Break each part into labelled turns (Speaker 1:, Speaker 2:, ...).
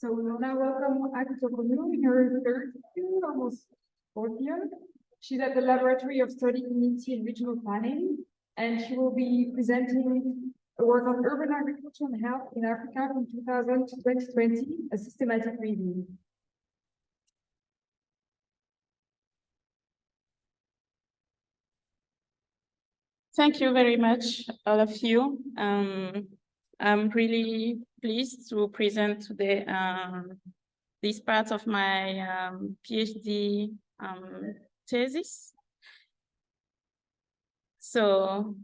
Speaker 1: So we will now welcome Akuto in her third year, almost fourth year. She's at the Laboratory of Study Community and Regional Planning, and she will be presenting a work on urban agriculture and health in Africa from 2000 to 2020, a systematic review.
Speaker 2: Thank you very much, all of you. I'm really pleased to present today this part of my PhD thesis. So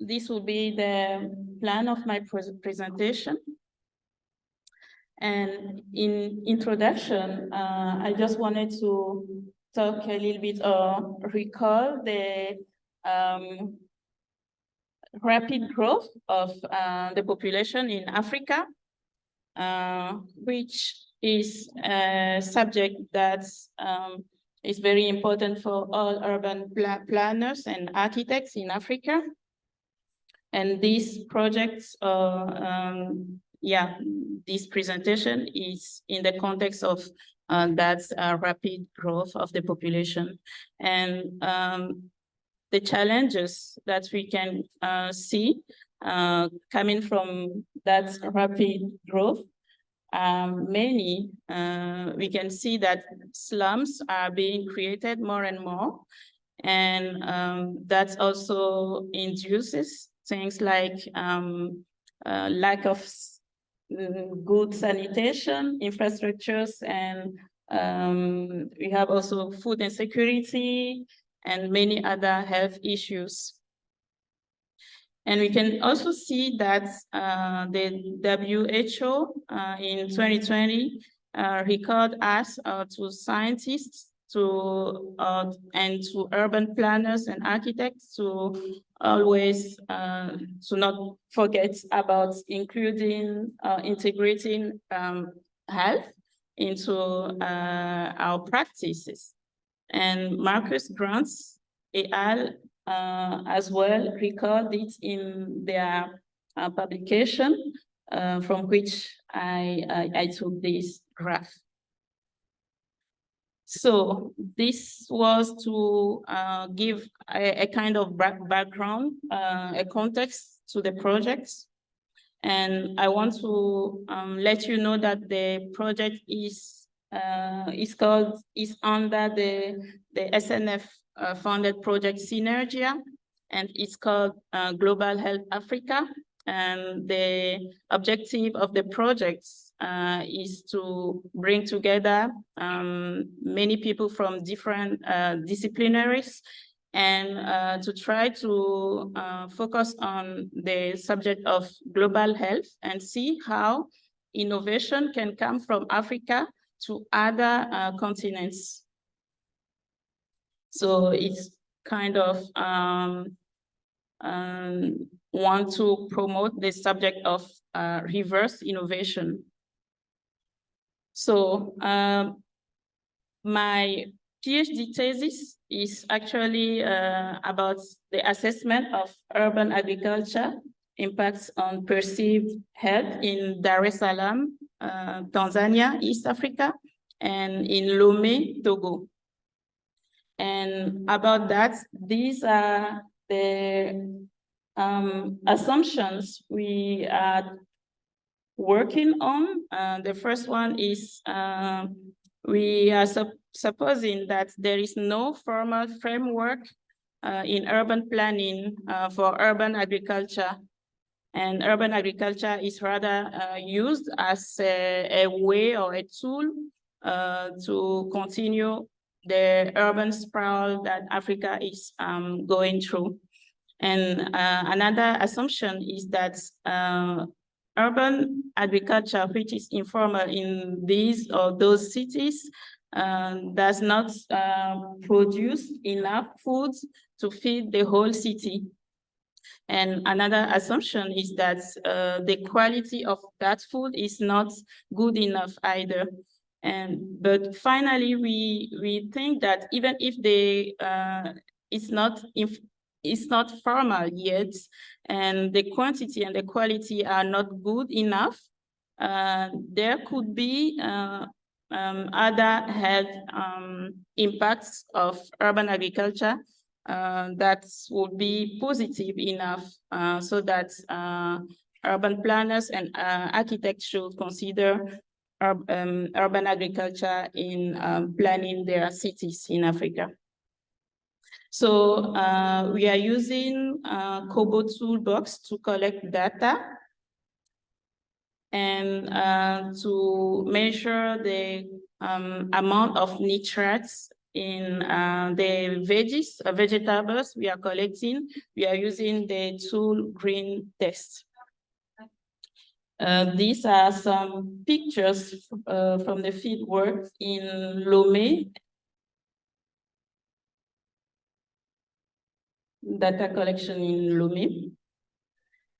Speaker 2: this will be the plan of my presentation. And in introduction, I just wanted to talk a little bit or recall the rapid growth of the population in Africa, which is a subject that is very important for all urban planners and architects in Africa. And these projects, this presentation is in the context of that rapid growth of the population. And the challenges that we can see coming from that rapid growth are many. We can see that slums are being created more and more, and that also induces things like lack of good sanitation infrastructures, and we have also food insecurity and many other health issues. And we can also see that the WHO in 2020 recalled us to scientists and to urban planners and architects to always to not forget about integrating health into our practices. And Marcus Grants et al. As well recalled it in their publication, from which I took this graph. So this was to give a kind of background, a context to the projects. And I want to let you know that the project is under the SNF funded project Synergia, and it's called Global Health Africa. And the objective of the project is to bring together many people from different disciplinaries, and to try to focus on the subject of global health and see how innovation can come from Africa to other continents. So it's kind of want to promote the subject of reverse innovation. So my PhD thesis is actually about the assessment of urban agriculture impacts on perceived health in Dar-Es-Salaam, Tanzania, East Africa, and in Lomé, Togo. And about that, these are the assumptions we are working on. The first one is we are supposing that there is no formal framework in urban planning for urban agriculture. And urban agriculture is rather used as a way or a tool to continue the urban sprawl that Africa is going through. And another assumption is that urban agriculture, which is informal in these or those cities, does not produce enough food to feed the whole city. And another assumption is that the quality of that food is not good enough either. But finally, we think that even if it's not formal yet, and the quantity and the quality are not good enough, there could be other health impacts of urban agriculture that would be positive enough so that urban planners and architects should consider urban agriculture in planning their cities in Africa. So we are using Kobo Toolbox to collect data and to measure the amount of nitrates in the vegetables we are collecting. We are using the tool green test. These are some pictures from the field work in Lomé. Data collection in Lomé.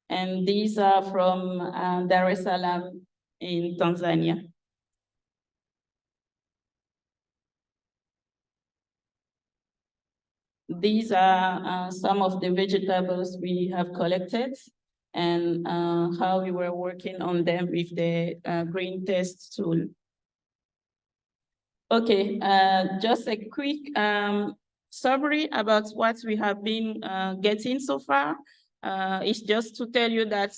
Speaker 2: And these are from Dar-Es-Salaam in Tanzania. These are some of the vegetables we have collected and how we were working on them with the green test tool. Okay, just a quick summary about what we have been getting so far. It's just to tell you that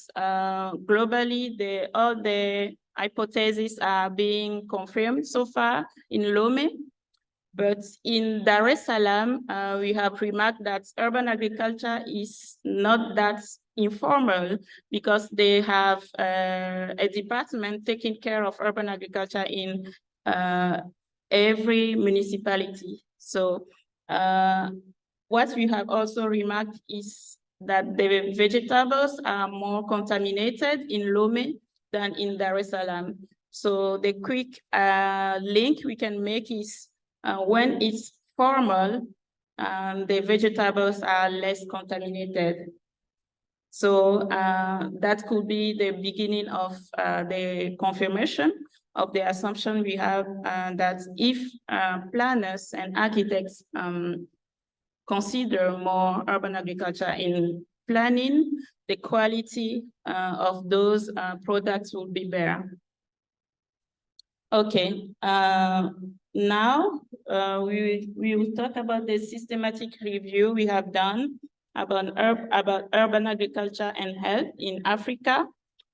Speaker 2: globally, all the hypotheses are being confirmed so far in Lomé. But in Dar-Es-Salaam, we have remarked that urban agriculture is not that informal because they have a department taking care of urban agriculture in every municipality. So what we have also remarked is that the vegetables are more contaminated in Lomé than in Dar-Es-Salaam. So the quick link we can make is when it's formal, the vegetables are less contaminated. So that could be the beginning of the confirmation of the assumption we have that if planners and architects consider more urban agriculture in planning, the quality of those products will be better. Okay, now we will talk about the systematic review we have done about urban agriculture and health in Africa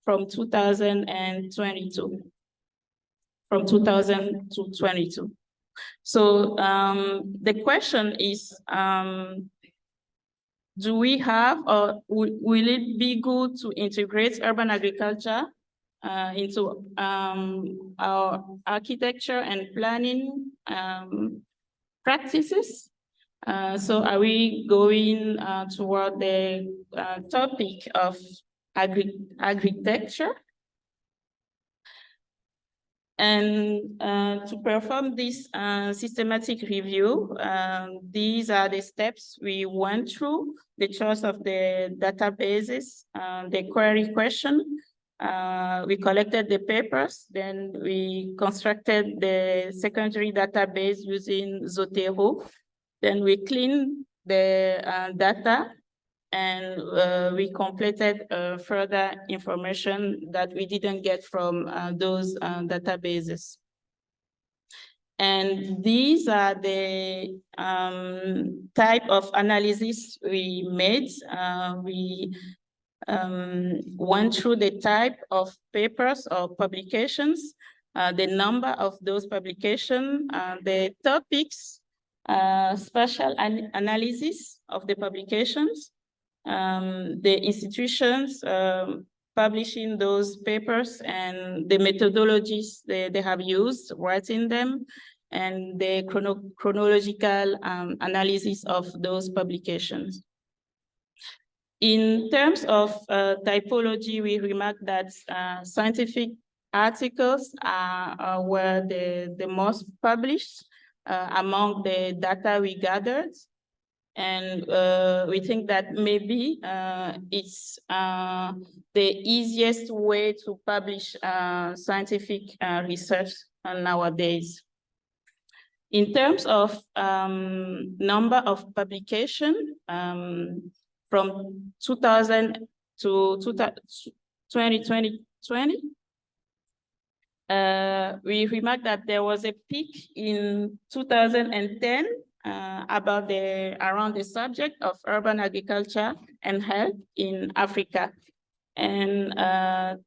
Speaker 2: from 2022. From 2000 to 22. So the question is, do we have or will it be good to integrate urban agriculture into our architecture and planning practices? So are we going toward the topic of architecture? And to perform this systematic review, these are the steps we went through: the choice of the databases, the query question. We collected the papers, then we constructed the secondary database using Zotero. Then we cleaned the data, and we completed further information that we didn't get from those databases. And these are the type of analysis we made. We went through the type of papers or publications, the number of those publications, the topics, spatial analysis of the publications, the institutions publishing those papers and the methodologies they have used writing them, and the chronological analysis of those publications. In terms of typology, we remarked that scientific articles were the most published among the data we gathered. And we think that maybe it's the easiest way to publish scientific research nowadays. In terms of number of publication, from 2000 to 2020, we remarked that there was a peak in 2010 about around the subject of urban agriculture and health in Africa, and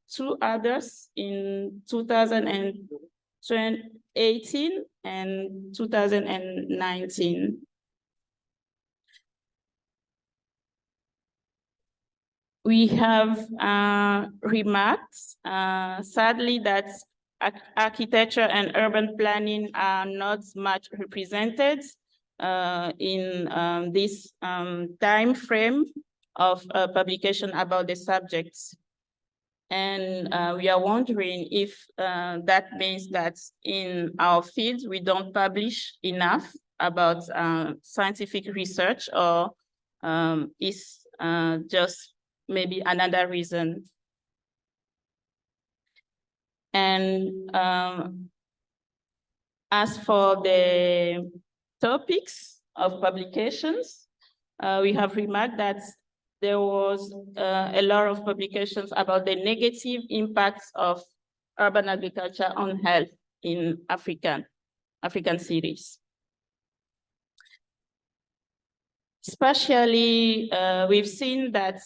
Speaker 2: two others in 2018 and 2019. We have remarked, sadly, that architecture and urban planning are not much represented in this time frame of publication about the subjects. And we are wondering if that means that in our field, we don't publish enough about scientific research, or is just maybe another reason. And as for the topics of publications, we have remarked that there was a lot of publications about the negative impacts of urban agriculture on health in African cities. Especially, we've seen that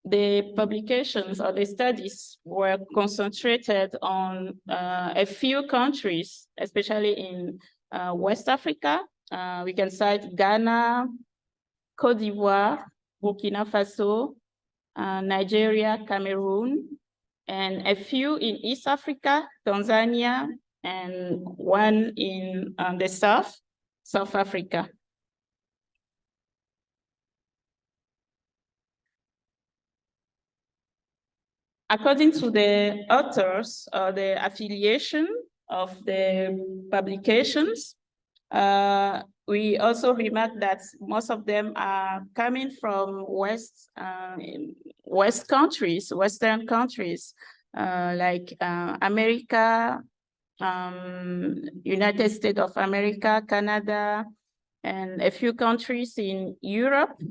Speaker 2: the publications or the studies were concentrated on a few countries, especially in West Africa. We can cite Ghana, Côte d'Ivoire, Burkina Faso, Nigeria, Cameroon, and a few in East Africa, Tanzania, and one in the South Africa. According to the authors or the affiliation of the publications, we also remark that most of them are coming from Western countries, like America, United States of America, Canada, and a few countries in Europe,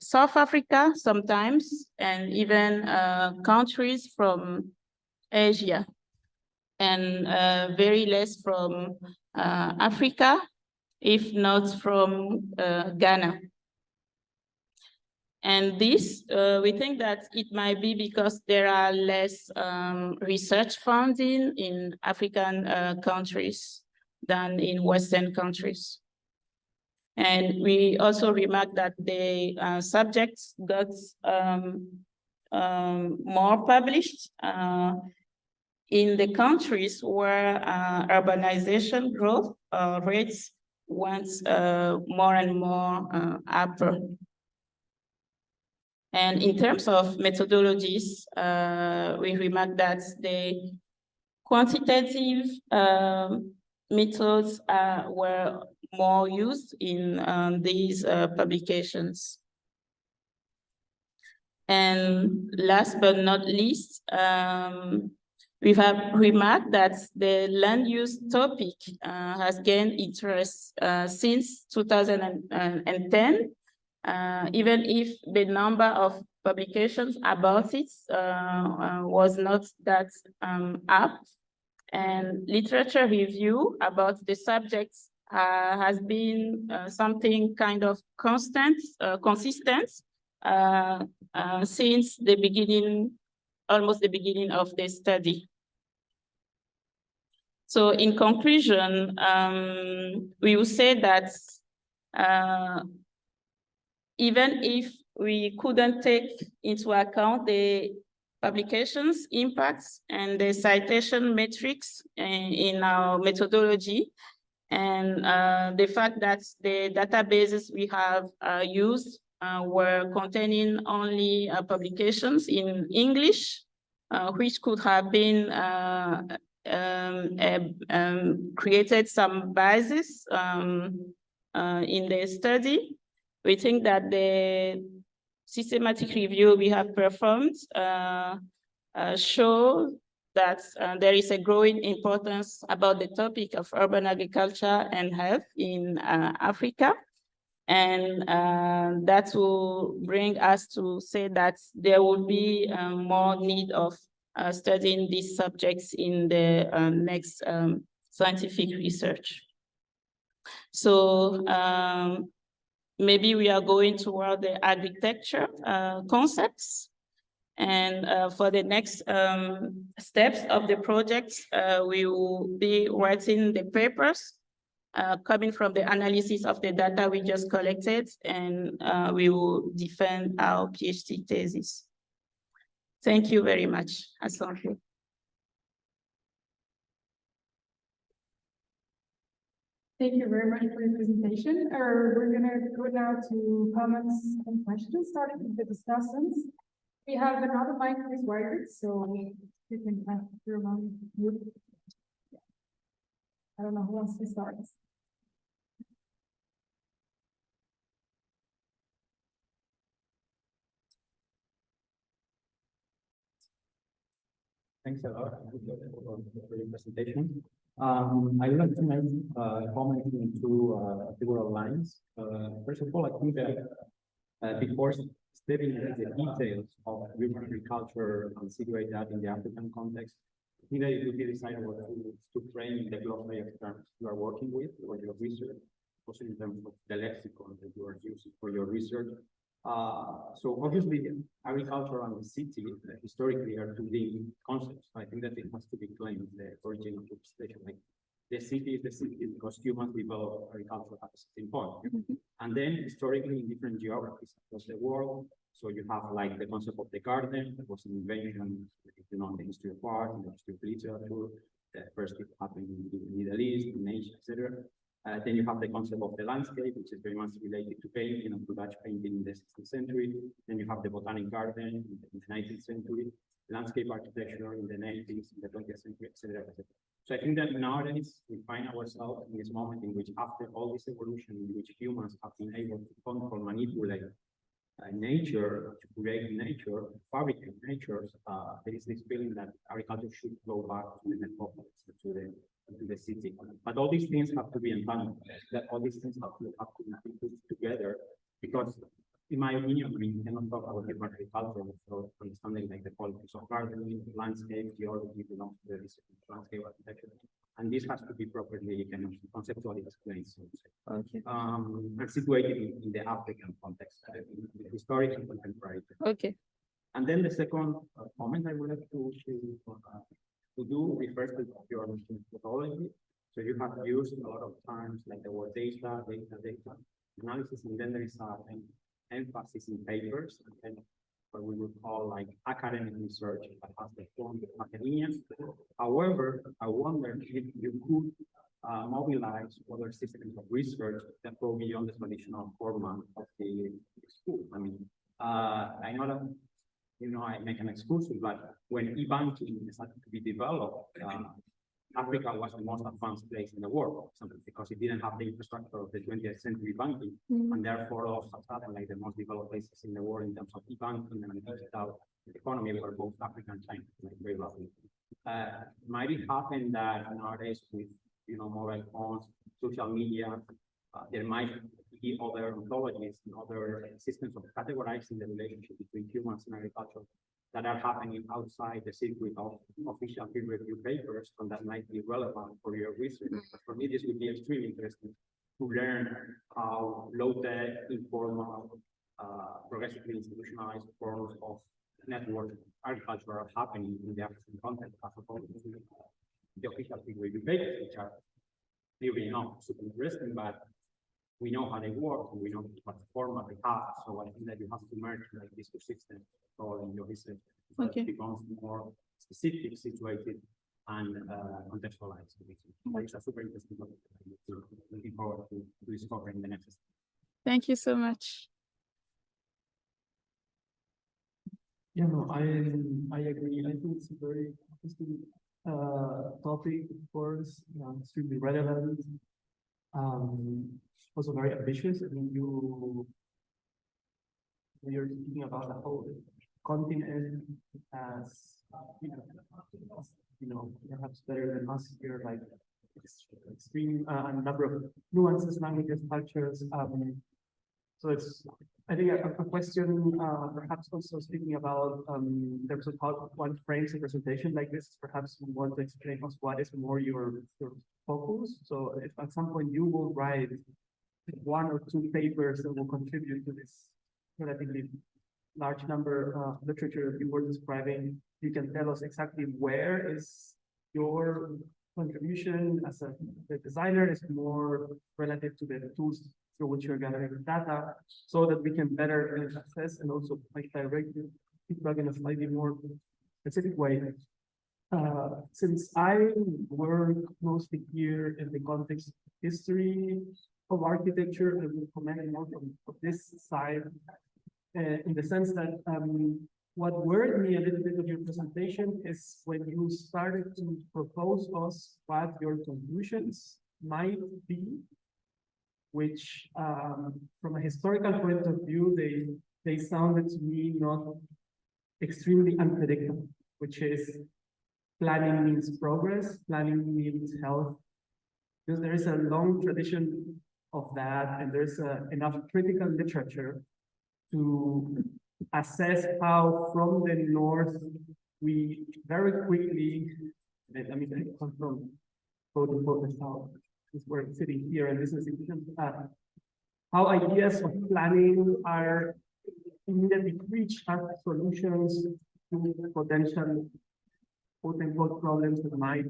Speaker 2: South Africa sometimes, and even countries from Asia, and very less from Africa, if not from Ghana. And this, we think that it might be because there are less research funding in African countries than in Western countries. And we also remark that the subjects got more published in the countries where urbanization growth rates went more and more up. And in terms of methodologies, we remark that the quantitative methods were more used in these publications. And last but not least, we have remarked that the land use topic has gained interest since 2010, even if the number of publications about it was not that up. And literature review about the subjects has been something kind of consistent since the beginning, almost the beginning of the study. So in conclusion, we will say that even if we couldn't take into account the publications, impacts, and the citation metrics in our methodology, and the fact that the databases we have used were containing only publications in English, which could have been created some biases in the study. We think that the systematic review we have performed show that there is a growing importance about the topic of urban agriculture and health in Africa. And that will bring us to say that there will be more need of studying these subjects in the next scientific research. So maybe we are going toward the architecture concepts. And for the next steps of the project, we will be writing the papers coming from the analysis of the data we just collected, and we will defend our PhD thesis. Thank you very much, Asante.
Speaker 1: Thank you very much for your presentation. We're gonna go now to comments and questions, starting with the discussants. We have another mic required, so you can pass through among you. I don't know who wants to start.
Speaker 3: Thanks a lot for your presentation. I would like to make a comment into several lines. First of all, I think that before stepping into the details of urban agriculture and situate that in the African context, I think that it would be desirable to frame the glossary of terms you are working with or your research, also in terms of the lexicon that you are using for your research. So obviously, agriculture and the city historically are two linked concepts. I think that it has to be claimed the origin of the station. Like the city is the city because humans develop agriculture at a certain point. And then historically in different geographies across the world. So you have like the concept of the garden, that was an invention, you know, in the history of art, in the history of literature. First it happened in the Middle East, in Asia, etc. Then you have the concept of the landscape, which is very much related to painting and to Dutch painting in the 16th century. Then you have the botanic garden in the 19th century, landscape architecture in the 19th, in the 20th century, etc. So I think that nowadays we find ourselves in this moment in which, after all this evolution, in which humans have been able to control, manipulate nature, to create nature, fabricate natures, there is this feeling that agriculture should go back to the metropolis, to the city. But all these things have to be entangled, that all these things have to be put together, because in my opinion, I mean, you cannot talk about urban agriculture without understanding like the politics of gardening, landscape, geology belongs to the discipline of landscape architecture. And this has to be properly kind of conceptually explained. So
Speaker 2: Okay.
Speaker 3: And situated in the African context, in the historic and contemporary.
Speaker 2: Okay.
Speaker 3: And then the second comment I would like to do refers to your methodology. So you have used a lot of terms like the word data analysis, and then there is an emphasis in papers, and then what we would call like academic research that has the form of academia. However, I wonder if you could mobilize other systems of research that go beyond the traditional format of the school. I mean, I know that, you know, I make an excursion, but when e-banking started to be developed, Africa was the most advanced place in the world, because it didn't have the infrastructure of the 20th century banking, and therefore all of a sudden, like the most developed places in the world in terms of e-banking and digital economy were both Africa and China, like very roughly. Might it happen that nowadays with, you know, mobile phones, social media, there might be other ontologies and other systems of categorizing the relationship between humans and agriculture that are happening outside the circuit of official peer review papers, and that might be relevant for your research. But for me, this would be extremely interesting to learn how low-tech, informal, progressively institutionalized forms of network agriculture are happening in the African context, as opposed to the official peer review papers, which are clearly not super interesting, but we know how they work, and we know what format they have. So I think that you have to merge like these two systems in your research. So
Speaker 2: Okay.
Speaker 3: it becomes more specific, situated, and contextualized. It's a super interesting topic. Looking forward to discovering the next step.
Speaker 2: Thank you so much.
Speaker 4: Yeah, no, I agree. I think it's a very interesting topic, of course, extremely relevant. Also very ambitious. I mean, you're thinking about the whole continent as you know, perhaps better than us here, like extreme a number of nuances, languages, cultures. So it's, I think a question, perhaps also speaking about, in terms of how one frames a presentation like this, perhaps you want to explain us what is more your focus. So if at some point you will write 1 or 2 papers that will contribute to this relatively large number of literature that you were describing, you can tell us exactly where is your contribution as the designer is more relative to the tools through which you're gathering data, so that we can better assess and also like direct feedback in a slightly more specific way. Since I work mostly here in the context of history of architecture, I will comment more from this side, in the sense that what worried me a little bit of your presentation is when you started to propose us what your conclusions might be, which from a historical point of view, they sounded to me not extremely unpredictable, which is planning means progress, planning means health, because there is a long tradition of that, and there's enough critical literature to assess how from the north we very quickly, I mean, come from the south, we're sitting here and this is how ideas of planning are immediately reach as solutions to potential quote-unquote problems that might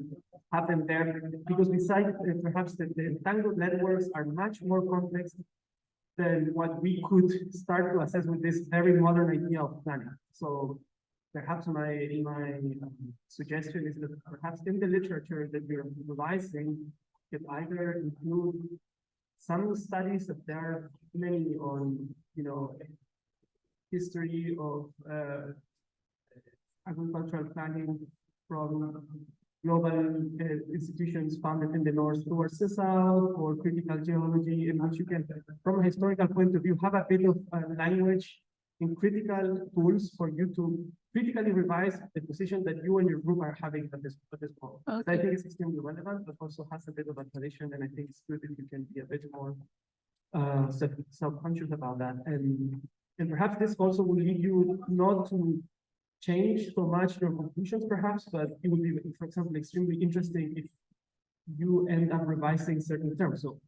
Speaker 4: happen there, because besides perhaps the entangled networks are much more complex than what we could start to assess with this very modern idea of planning. So perhaps my suggestion is that perhaps in the literature that we're revising, could either include some studies that there are many on, history of agricultural planning from global institutions founded in the north towards the south, or critical geology, in which you can, from a historical point of view, have a bit of language in critical tools for you to critically revise the position that you and your group are having at this point.
Speaker 2: Okay.
Speaker 4: I think it's extremely relevant, but also has a bit of a tradition, and I think it's good if you can be a bit more self-conscious about that. And perhaps this also will lead you not to change so much your conclusions, perhaps, but it would be, for example, extremely interesting if you end up revising certain terms. So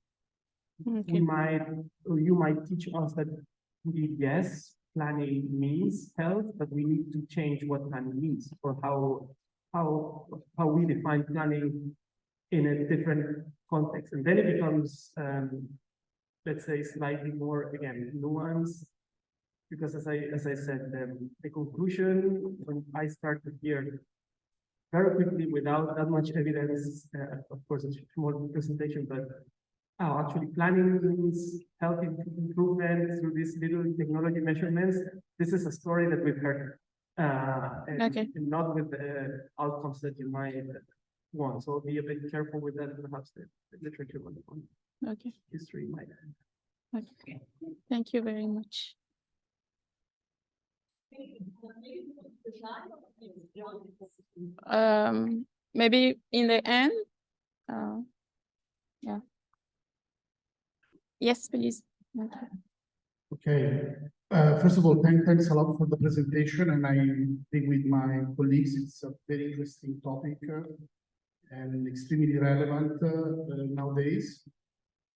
Speaker 4: we might, or you might teach us that indeed, yes, planning means health, but we need to change what planning means, or how we define planning in a different context. And then it becomes, let's say, slightly more, again, nuanced, because as I said, the conclusion, when I started here, very quickly, without that much evidence, of course, it's a small presentation, but actually planning means health improvement through these little technology measurements. This is a story that we've heard, and not with the outcomes that you might want. So be a bit careful with that, perhaps the literature on history might.
Speaker 2: Okay, thank you very much. Maybe in the end, yeah. Yes, please.
Speaker 5: Okay. First of all, thanks a lot for the presentation, and I think with my colleagues, it's a very interesting topic and extremely relevant nowadays.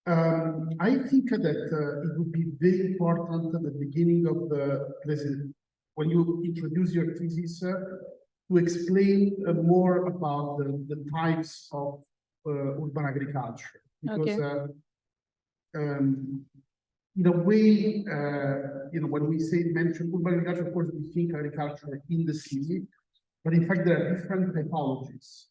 Speaker 5: I think that it would be very important at the beginning of the presentation, when you introduce your thesis, to explain more about the types of urban agriculture, because in a way, when we mention urban agriculture, of course, we think agriculture in the city, but in fact, there are different typologies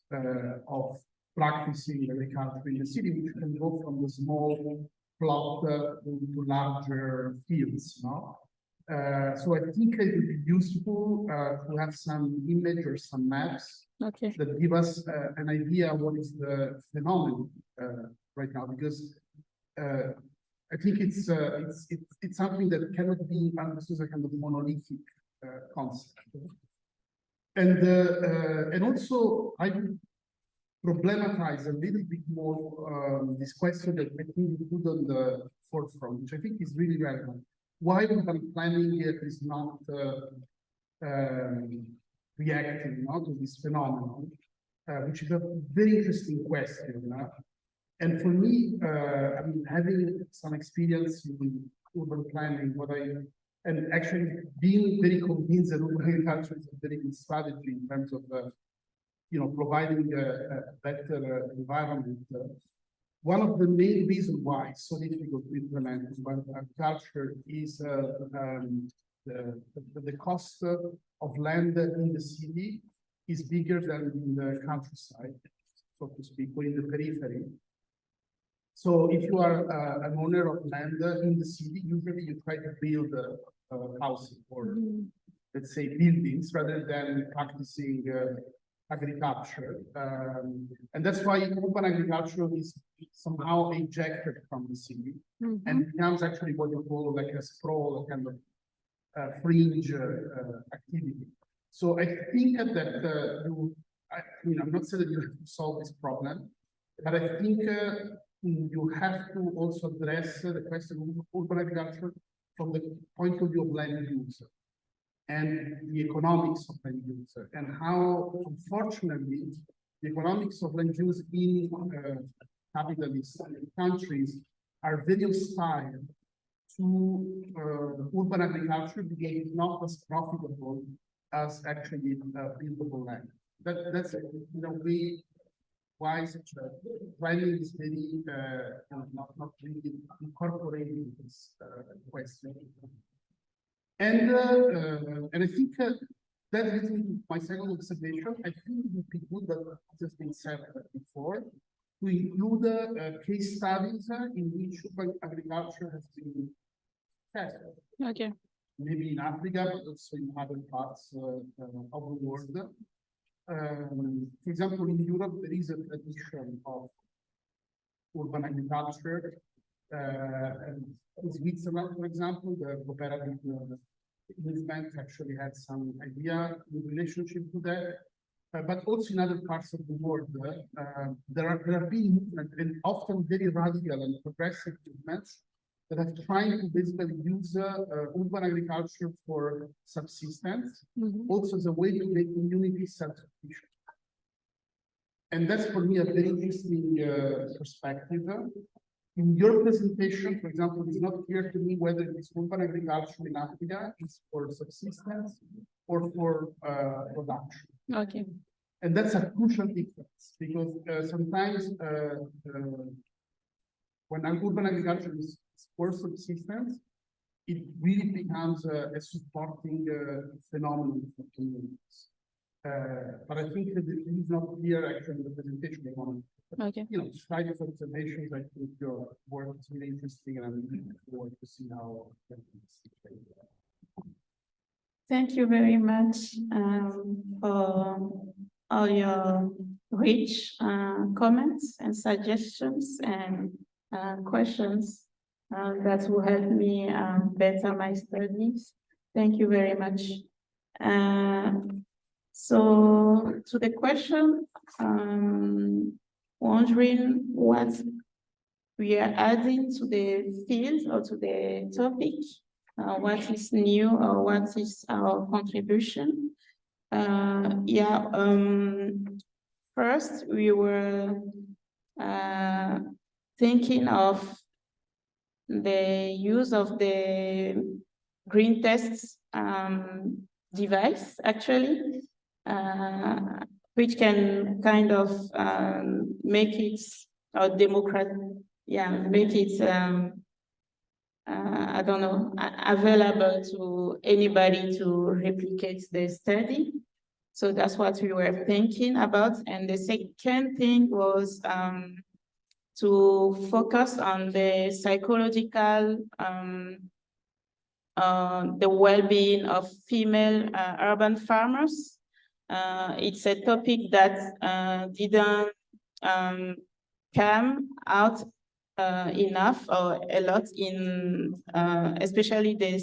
Speaker 5: of practicing agriculture in the city, which can go from the small plot to larger fields. No? So I think it would be useful to have some image or some maps that give us an idea of what is the phenomenon right now, because I think it's something that cannot be understood as a kind of monolithic concept. And also I would problematize a little bit more this question that I think you put on the forefront, which I think is really relevant. Why urban planning is not reacting to this phenomenon, which is a very interesting question. And for me, I mean, having some experience in urban planning, and actually being very convinced that urban agriculture is a very good strategy in terms of, providing a better environment. One of the main reasons why it's so difficult to implement urban agriculture is the cost of land in the city is bigger than in the countryside, so to speak, or in the periphery. So if you are an owner of land in the city, usually you try to build housing or, let's say, buildings rather than practicing agriculture. And that's why urban agriculture is somehow ejected from the city and becomes actually what you call like a sprawl, a kind of fringe activity. So I think that I'm not saying that you have to solve this problem, but I think you have to also address the question of urban agriculture from the point of view of land use and the economics of land use, and how, unfortunately, the economics of land use in capitalist countries are very hostile to urban agriculture because it's not as profitable as actually buildable land. That's why such a planning is very not really incorporating this question. And I think that leads me to my second observation. I think it would be good that has been said before to include case studies in which urban agriculture has been tested.
Speaker 2: Okay.
Speaker 5: Maybe in Africa, but also in other parts of the world. For example, in Europe, there is a tradition of urban agriculture. And in Switzerland, for example, the cooperative movement actually had some idea in relationship to that. But also in other parts of the world, there have been movements, and often very radical and progressive movements, that have tried to basically use urban agriculture for subsistence, also as a way to make communities self-sufficient. And that's for me a very interesting perspective. In your presentation, for example, it's not clear to me whether this urban agriculture in Africa is for subsistence or for production.
Speaker 2: Okay.
Speaker 5: And that's a crucial difference because sometimes when urban agriculture is for subsistence, it really becomes a supporting phenomenon for communities. But I think that it is not clear actually in the presentation.
Speaker 2: Okay.
Speaker 5: Slide of observations. I think your work is really interesting, and I'm looking forward to see how.
Speaker 2: Thank you very much for all your rich comments and suggestions and questions that will help me better my studies. Thank you very much. So to the question, wondering what we are adding to the field or to the topic, what is new or what is our contribution. First we were thinking of the use of the green tests device actually, which can kind of make it make it I don't know, available to anybody to replicate the study. So that's what we were thinking about. And the second thing was to focus on the psychological, the well-being of female urban farmers. It's a topic that didn't come out enough or a lot in especially the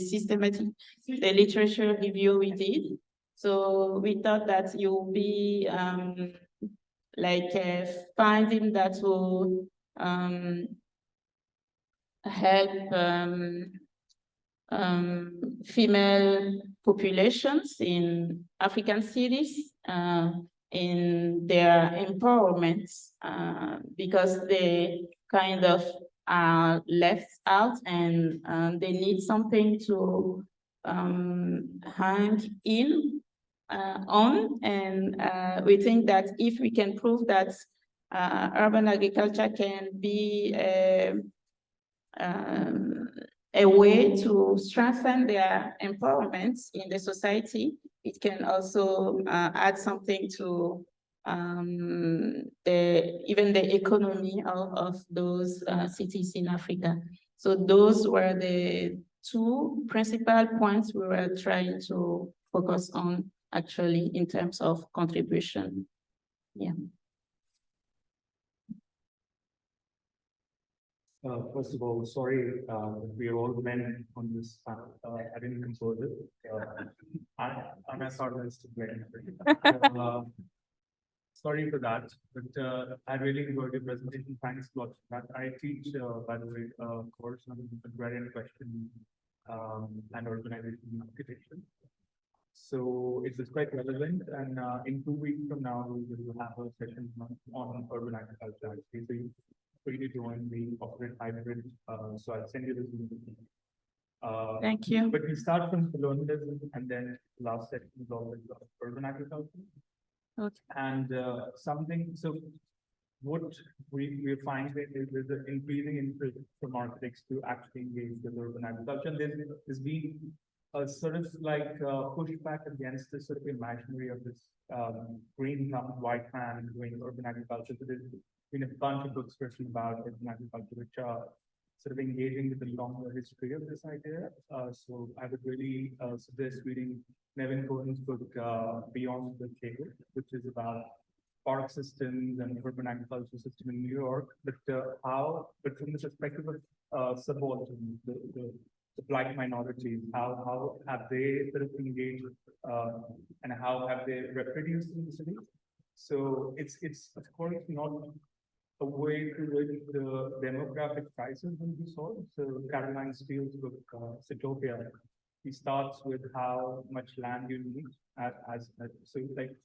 Speaker 2: literature review we did. So we thought that you'll be like a finding that will help female populations in African cities in their empowerment because they kind of are left out and they need something to hang in on. And we think that if we can prove that urban agriculture can be a way to strengthen their empowerment in the society, it can also add something to even the economy of those cities in Africa. So those were the two principal points we were trying to focus on actually in terms of contribution. Yeah.
Speaker 6: First of all, sorry, we are all men on this panel. I didn't compose it. I'm a sort of sorry for that, but I really enjoyed your presentation. Thanks a lot for that. I teach, by the way, course on agrarian question and urbanization architecture. So it was quite relevant, and in 2 weeks from now, we will have a session on urban agriculture. So you free to join the operate hybrid. So I'll send you the Zoom.
Speaker 2: Thank you.
Speaker 6: But we start from colonialism, and then last section is always urban agriculture.
Speaker 2: Okay.
Speaker 6: And something, so what we're finding is there's an increasing interest from architects to actually engage with urban agriculture. There's been a sort of like pushback against this sort of imaginary of this green thumb white man doing urban agriculture. So there's been a bunch of books written about urban agriculture, which are sort of engaging with the longer history of this idea. So I would really suggest reading Nevin Cohen's book, Beyond the Cave, which is about park systems and urban agriculture system in New York, but from the perspective of subalterns, the Black minorities, how have they sort of engaged and how have they reproduced in the city? So it's of course not a way to which the demographic crisis will be solved. So Caroline Steele's book, Citytopia, he starts with how much land you need so like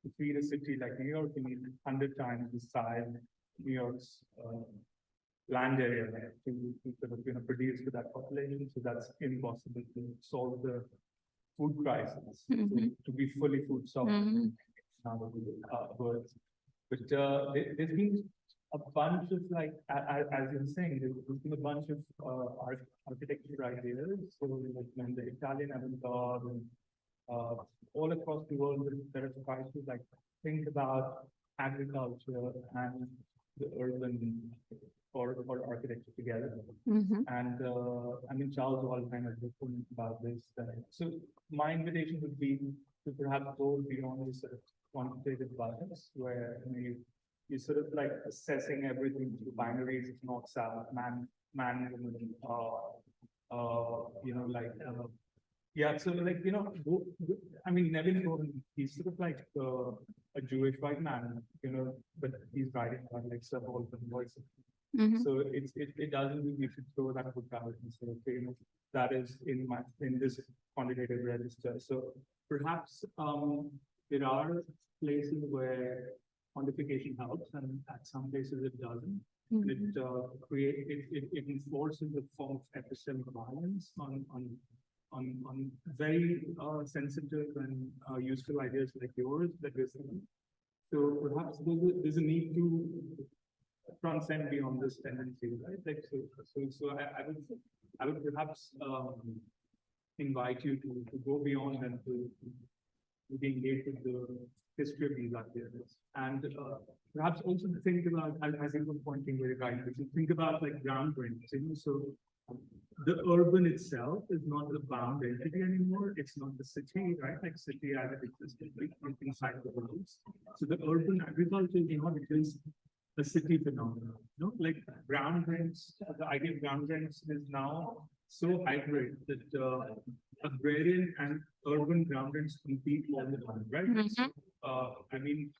Speaker 6: to feed a city like New York, you need 100 times the size of New York's land area to sort of produce for that population. So that's impossible to solve the food crisis, to be fully food sovereign. Words. But there's been a bunch of like, as you're saying, there's been a bunch of architecture ideas. So like when the Italian avant-garde and all across the world, there are tries to like think about agriculture and the urban or architecture together. And I mean, Charles Waldheim has written about this. So my invitation would be to perhaps go beyond this sort of quantitative bias, where you're sort of like assessing everything through binaries, north, south, man, woman, yeah. So like, I mean, Nevin Cohen, he's sort of like a Jewish white man, but he's writing about like subaltern voices. So it doesn't mean you should throw that book out and say, okay, that is in this quantitative register. So perhaps there are places where quantification helps, and at some places it doesn't. And it enforces a form of epistemic violence on very sensitive and useful ideas like yours that we're seeing. So perhaps there's a need to transcend beyond this tendency, right? Like so I would perhaps invite you to go beyond and to be engaged with the history of these ideas, and perhaps also to think about, as you were pointing very right, to think about like ground rents. So the urban itself is not a bound entity anymore. It's not the city, right? Like city as it existed inside the worlds. So the urban agriculture is not just a city phenomenon. Like ground rents, the idea of ground rents is now so hybrid that agrarian and urban ground rents compete all the time, right? I mean,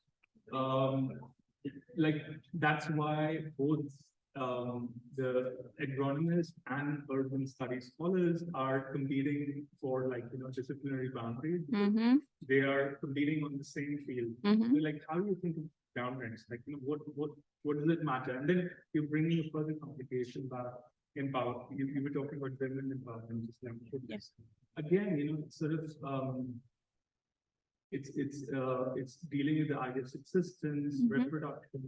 Speaker 6: like that's why both the agronomists and urban studies scholars are competing for disciplinary boundaries.
Speaker 2: Mm-hmm.
Speaker 6: They are competing on the same field.
Speaker 2: Mm-hmm.
Speaker 6: So like, how do you think of boundaries? Like, what does it matter? And then you bring in a further complication about empower. You were talking about women empowerment just now.
Speaker 2: Yes.
Speaker 6: Again, it's sort of it's dealing with the idea of subsistence, reproduction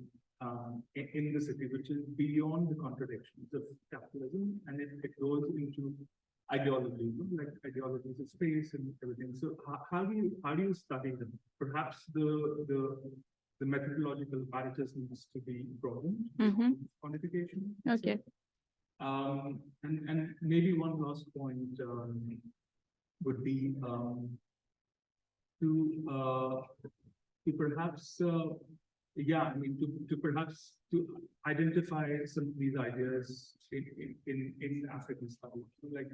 Speaker 6: in the city, which is beyond the contradictions of capitalism, and it goes into ideology, like ideologies of space and everything. So how do you study them? Perhaps the methodological apparatus needs to be broadened. Quantification.
Speaker 2: Okay.
Speaker 6: And maybe one last point would be to perhaps to perhaps to identify some of these ideas in African studies. Like,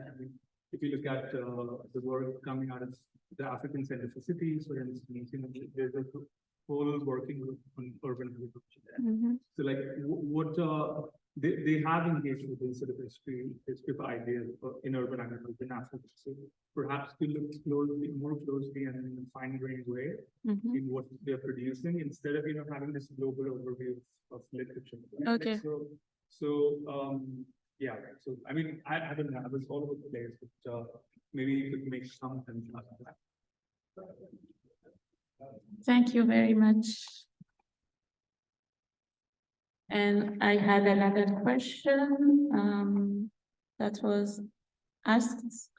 Speaker 6: if you look at the work coming out of the African Center for Cities, for instance, there's a whole working group on urban agriculture there. So like, what they have engaged with this sort of history of ideas in urban agriculture in Africa. So perhaps to look more closely and in a fine-grained way in what they're producing, instead of having this global overview of literature. Right?
Speaker 2: Okay.
Speaker 6: Yeah. So I mean, I don't know. I was all over the place, but maybe you could make some sense out of that.
Speaker 2: Thank you very much. And I had another question that was asked.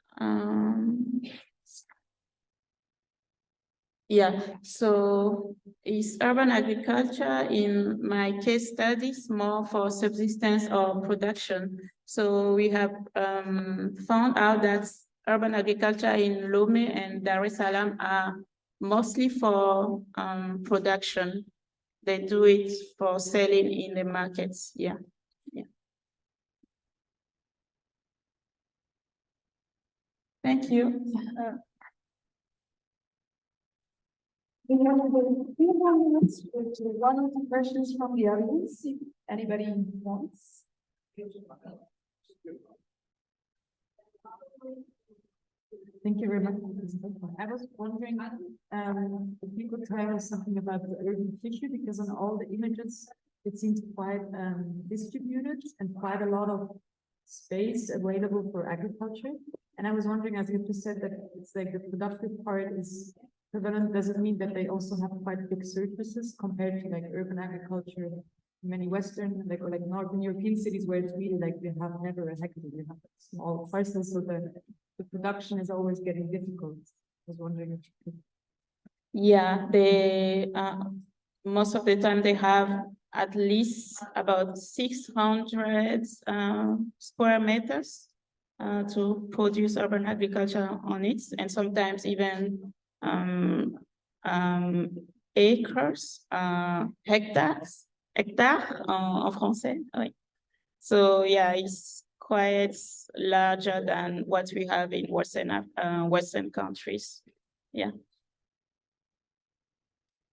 Speaker 2: Yeah, so is urban agriculture in my case studies more for subsistence or production? So we have found out that urban agriculture in Lomé and Dar-Es-Salaam are mostly for production. They do it for selling in the markets. Yeah. Thank you.
Speaker 1: We have a few more minutes with one or two questions from the audience, if anybody wants. Thank you very much. I was wondering if you could tell us something about the urban tissue, because on all the images, it seems quite distributed and quite a lot of space available for agriculture. And I was wondering, as you just said, that it's like the productive part is prevalent. Does it mean that they also have quite big surfaces compared to like urban agriculture in many Western, like, or like Northern European cities, where it's really like you have never a hectare, you have small parcels, so the production is always getting difficult. I was wondering if you could.
Speaker 2: Yeah, they most of the time they have at least about 600 square meters to produce urban agriculture on it, and sometimes even acres, hectares en français. Oui. So yeah, it's quite larger than what we have in Western countries. Yeah.